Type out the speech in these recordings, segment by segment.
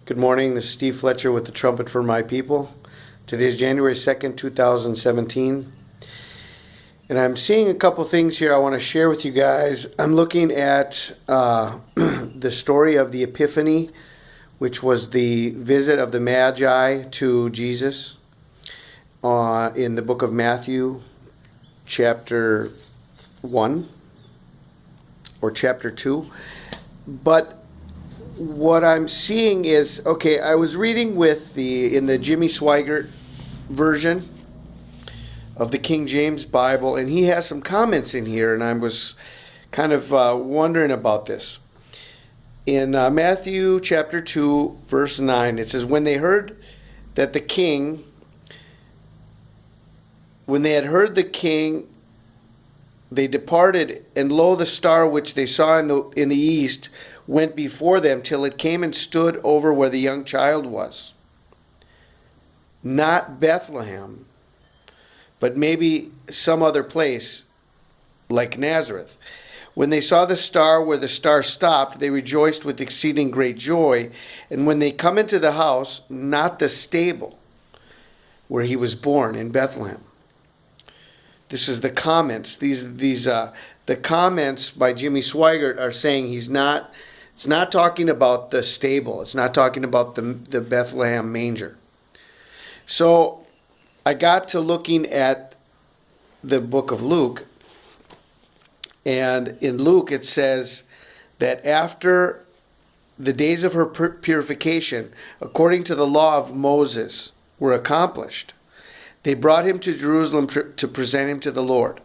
Good morning, this is Steve Fletcher with the Trumpet for My People. Today is January 2nd, 2017. And I'm seeing a couple things here I want to share with you guys. I'm looking at the story of the Epiphany, which was the visit of the magi to Jesus in the book of Matthew, chapter 1 or chapter 2. But what I'm seeing is, okay, I was reading in the Jimmy Swaggart version of the King James Bible, and he has some comments in here, and I was kind of wondering about this. In Matthew chapter 2, verse 9, it says, when they had heard the king, they departed, and lo, the star which they saw in the east went before them till it came and stood over where the young child was. Not Bethlehem, but maybe some other place like Nazareth. When they saw the star where the star stopped, they rejoiced with exceeding great joy. And when they come into the house, not the stable where he was born in Bethlehem. This is the comments. The comments by Jimmy Swaggart are saying it's not talking about the stable. It's not talking about the Bethlehem manger. So I got to looking at the book of Luke. And in Luke it says that after the days of her purification, according to the law of Moses, were accomplished, they brought him to Jerusalem to present him to the Lord.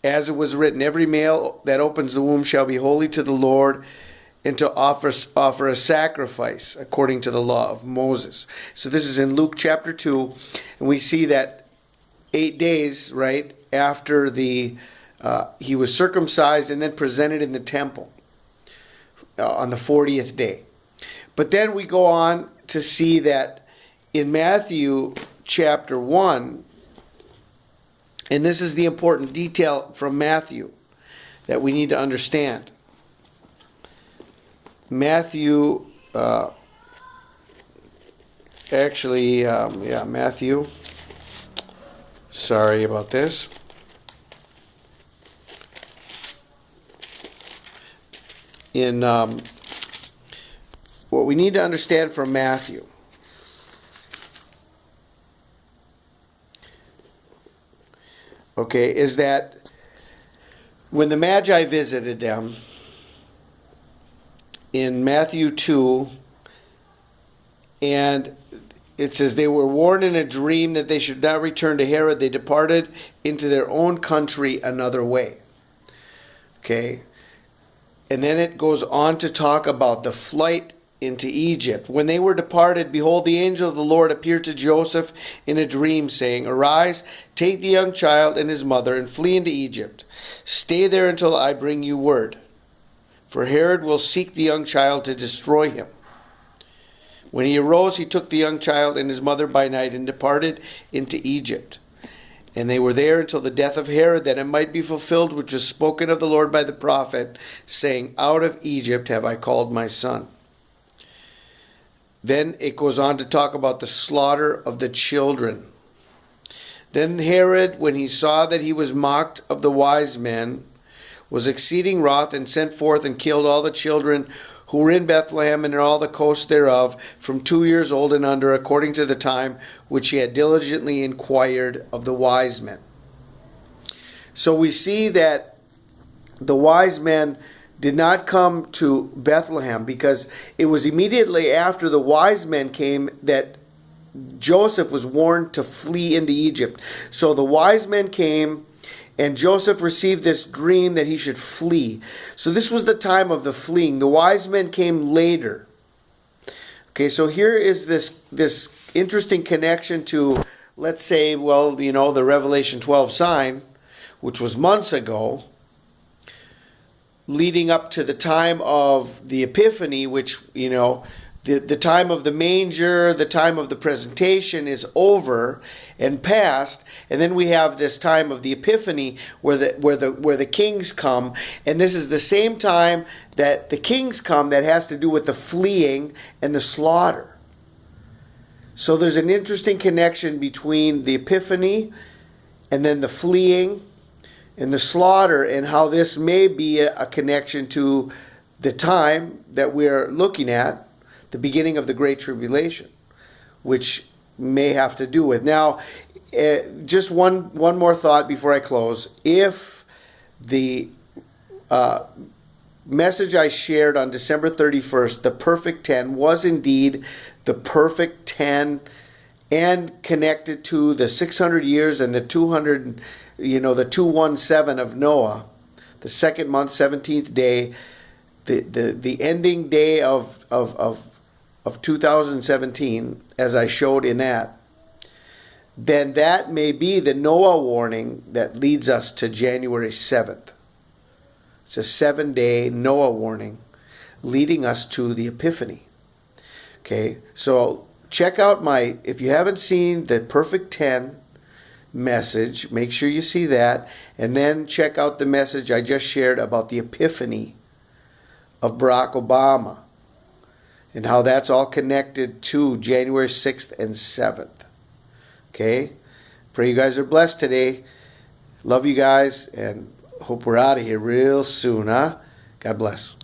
As it was written, every male that opens the womb shall be holy to the Lord, and to offer a sacrifice according to the law of Moses. So this is in Luke chapter 2, and we see that 8 days, right, after he was circumcised and then presented in the temple on the 40th day. But then we go on to see that in Matthew chapter 1, and this is the important detail from Matthew that we need to understand. Matthew, Matthew. Sorry about this. In what we need to understand from Matthew. Okay, is that when the magi visited them in Matthew 2, and it says they were warned in a dream that they should not return to Herod, they departed into their own country another way. Okay, and then it goes on to talk about the flight into Egypt. When they were departed, behold, the angel of the Lord appeared to Joseph in a dream, saying, arise, take the young child and his mother, and flee into Egypt. Stay there until I bring you word. For Herod will seek the young child to destroy him. When he arose, he took the young child and his mother by night and departed into Egypt. And they were there until the death of Herod, that it might be fulfilled which was spoken of the Lord by the prophet, saying, out of Egypt have I called my son. Then it goes on to talk about the slaughter of the children. Then Herod, when he saw that he was mocked of the wise men, was exceeding wroth, and sent forth and killed all the children who were in Bethlehem and in all the coasts thereof, from 2 years old and under, according to the time which he had diligently inquired of the wise men. So we see that the wise men did not come to Bethlehem, because it was immediately after the wise men came that Joseph was warned to flee into Egypt. So the wise men came, and Joseph received this dream that he should flee. So this was the time of the fleeing. The wise men came later. Okay, so here is this interesting connection to, let's say, the Revelation 12 sign, which was months ago, leading up to the time of the Epiphany, which, the time of the manger, the time of the presentation is over and past, and then we have this time of the Epiphany where the kings come, and this is the same time that the kings come that has to do with the fleeing and the slaughter. So there's an interesting connection between the Epiphany and then the fleeing and the slaughter, and how this may be a connection to the time that we're looking at, the beginning of the Great Tribulation, which may have to do with. Now, just one more thought before I close. If the message I shared on December 31st, the perfect 10, was indeed the perfect 10 and connected to the 600 years and the 200, the 217 of Noah, the second month, 17th day, the ending day of 2017, as I showed in that, then that may be the Noah warning that leads us to January 7th. It's a 7-day Noah warning leading us to the Epiphany. Okay, so check out if you haven't seen the Perfect 10 message, make sure you see that, and then check out the message I just shared about the Epiphany of Barack Obama and how that's all connected to January 6th and 7th. Okay, pray you guys are blessed today. Love you guys, and hope we're out of here real soon, huh? God bless.